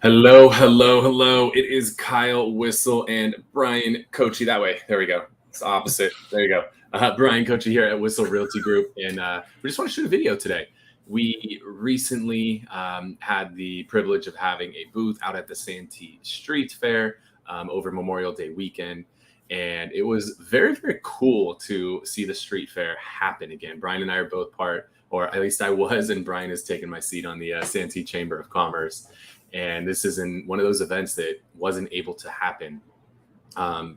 Hello, hello, hello. It is Kyle Whistle and Brian Coachy. That way. There we go. It's opposite. There you go. Brian Coachy here at Whistle Realty Group. And we just want to shoot a video today. We recently had the privilege of having a booth out at the Santee Street Fair over Memorial Day weekend. And it was very, very cool to see the street fair happen again. Brian and I are both part, or at least I was, and Brian has taken my seat on the Santee Chamber of Commerce. And this is in one of those events that wasn't able to happen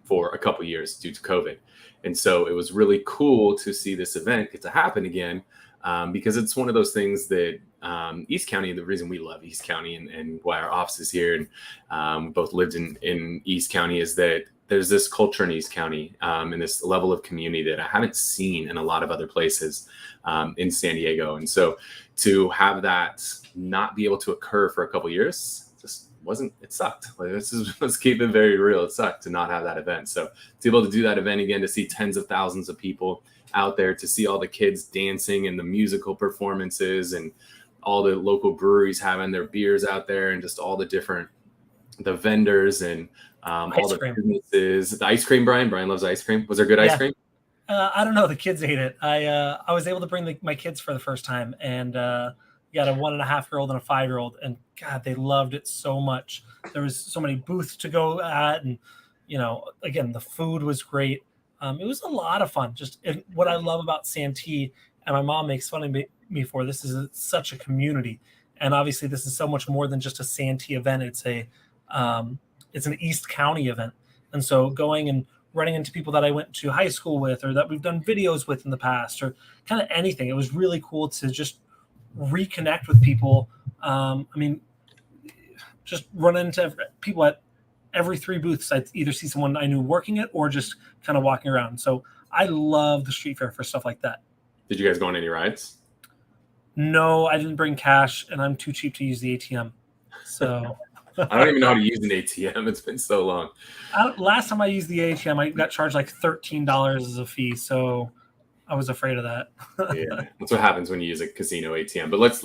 for a couple years due to COVID. And so it was really cool to see this event get to happen again because it's one of those things that East County, the reason we love East County and why our office is here and we both lived in East County is that there's this culture in East County and this level of community that I haven't seen in a lot of other places in San Diego. And so to have that not be able to occur for a couple of years just it sucked. Let's keep it very real. It sucked to not have that event. So to be able to do that event again, to see tens of thousands of people out there, to see all the kids dancing and the musical performances and all the local breweries having their beers out there and just all the vendors and all the businesses. The ice cream, Brian loves ice cream. Was there good ice cream? I don't know. The kids ate it. I was able to bring my kids for the first time, and got a 1.5-year-old and a 5-year-old, and God, they loved it so much. There was so many booths to go at, and again, the food was great. It was a lot of fun. What I love about Santee, and my mom makes fun of me for this, is it's such a community, and obviously this is so much more than just a Santee event. It's an East County event, and so going and running into people that I went to high school with or that we've done videos with in the past or kind of anything. It was really cool to just reconnect with people. Just run into people at every 3 booths. I'd either see someone I knew working it or just kind of walking around. So I love the street fair for stuff like that. Did you guys go on any rides? No, I didn't bring cash and I'm too cheap to use the ATM. So I don't even know how to use an ATM. It's been so long. Last time I used the ATM, I got charged like $13 as a fee. So I was afraid of that. Yeah, that's what happens when you use a casino ATM. But let's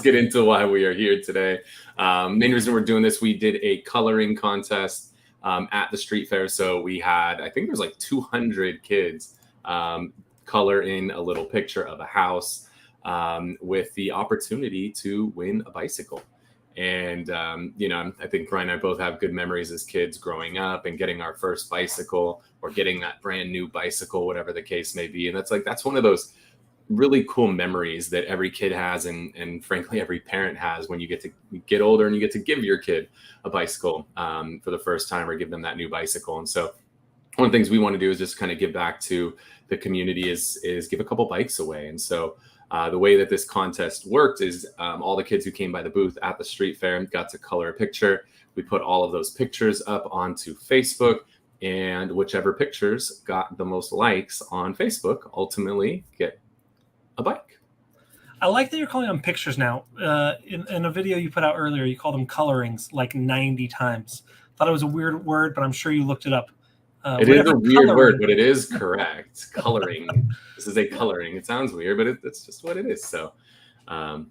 get into why we are here today. Main reason we're doing this, we did a coloring contest at the street fair. So we had, I think there was like 200 kids color in a little picture of a house with the opportunity to win a bicycle. And, I think Brian and I both have good memories as kids growing up and getting our first bicycle or getting that brand new bicycle, whatever the case may be. And that's one of those really cool memories that every kid has. And frankly, every parent has when you get to get older and you get to give your kid a bicycle for the first time or give them that new bicycle. And so one of the things we want to do is just kind of give back to the community is give a couple bikes away. And so the way that this contest worked is all the kids who came by the booth at the street fair got to color a picture. We put all of those pictures up onto Facebook, and whichever pictures got the most likes on Facebook ultimately get a bike. I like that you're calling them pictures now. In a video you put out earlier, you called them colorings like 90 times. Thought it was a weird word, but I'm sure you looked it up. It is a weird word, but it is correct. Coloring. This is a coloring. It sounds weird, but it's just what it is. So, all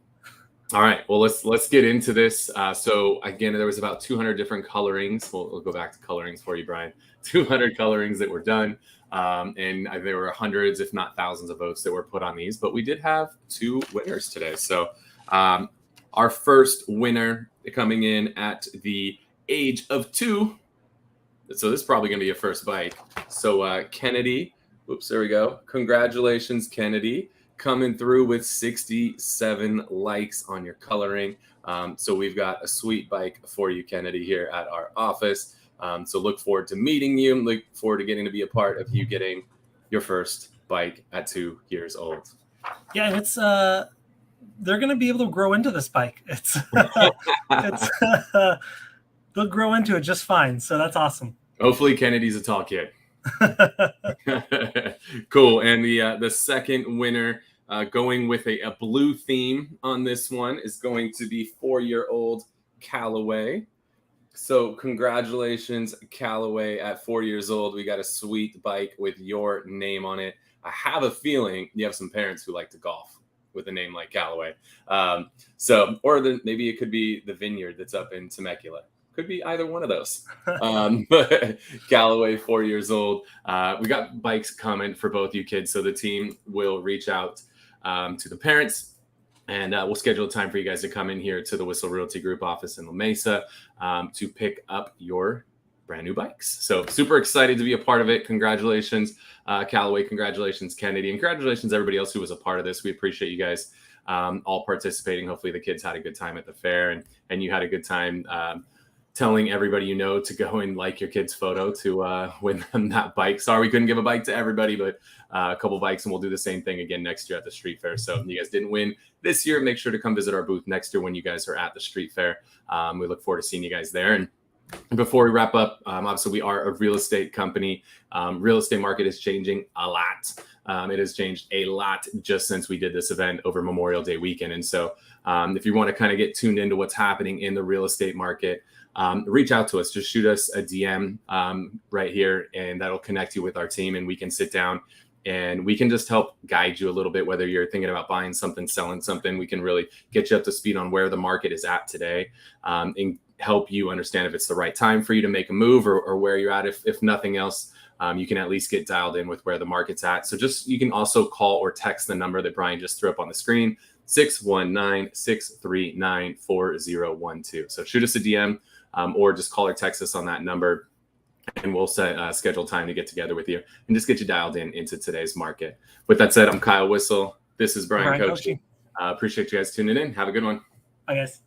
right. Well, let's get into this. So again, there was about 200 different colorings. We'll go back to colorings for you, Brian. 200 colorings that were done, and there were hundreds, if not thousands, of votes that were put on these. But we did have 2 winners today. So, our first winner coming in at the age of 2. So this is probably going to be your first bike. So Kennedy, oops, there we go. Congratulations, Kennedy, coming through with 67 likes on your coloring. So we've got a sweet bike for you, Kennedy, here at our office. So look forward to meeting you. Look forward to getting to be a part of you getting your first bike at 2 years old. Yeah, and it's they're going to be able to grow into this bike. They'll grow into it just fine. So that's awesome. Hopefully Kennedy's a tall kid. Cool. And the second winner going with a blue theme on this one is going to be 4-year-old Callaway. So congratulations, Callaway, at 4 years old. We got a sweet bike with your name on it. I have a feeling you have some parents who like to golf. with a name like Callaway. Maybe it could be the vineyard that's up in Temecula. Could be either one of those. But Callaway, 4 years old. We got bikes coming for both you kids. So the team will reach out to the parents, and we'll schedule a time for you guys to come in here to the Whistle Realty Group office in La Mesa to pick up your brand new bikes. So super excited to be a part of it. Congratulations, Callaway. Congratulations, Kennedy. And congratulations, everybody else who was a part of this. We appreciate you guys all participating. Hopefully the kids had a good time at the fair, and you had a good time telling everybody you know to go and like your kid's photo to win them that bike. Sorry we couldn't give a bike to everybody, but a couple bikes, and we'll do the same thing again next year at the street fair. So if you guys didn't win this year, make sure to come visit our booth next year when you guys are at the street fair. We look forward to seeing you guys there. And before we wrap up, obviously we are a real estate company. Real estate market is changing a lot. It has changed a lot just since we did this event over Memorial Day weekend. And so if you want to kind of get tuned into what's happening in the real estate market, reach out to us. Just shoot us a DM right here, and that'll connect you with our team, and we can sit down and we can just help guide you a little bit. Whether you're thinking about buying something, selling something, we can really get you up to speed on where the market is at today, and help you understand if it's the right time for you to make a move, or where you're at. If nothing else, you can at least get dialed in with where the market's at. So you can also call or text the number that Brian just threw up on the screen, 619-639-4012. So shoot us a DM, or just call or text us on that number, and we'll schedule time to get together with you and just get you dialed into today's market. With that said, I'm Kyle Whistle. This is Brian Coachy. Appreciate you guys tuning in. Have a good one. Bye, guys.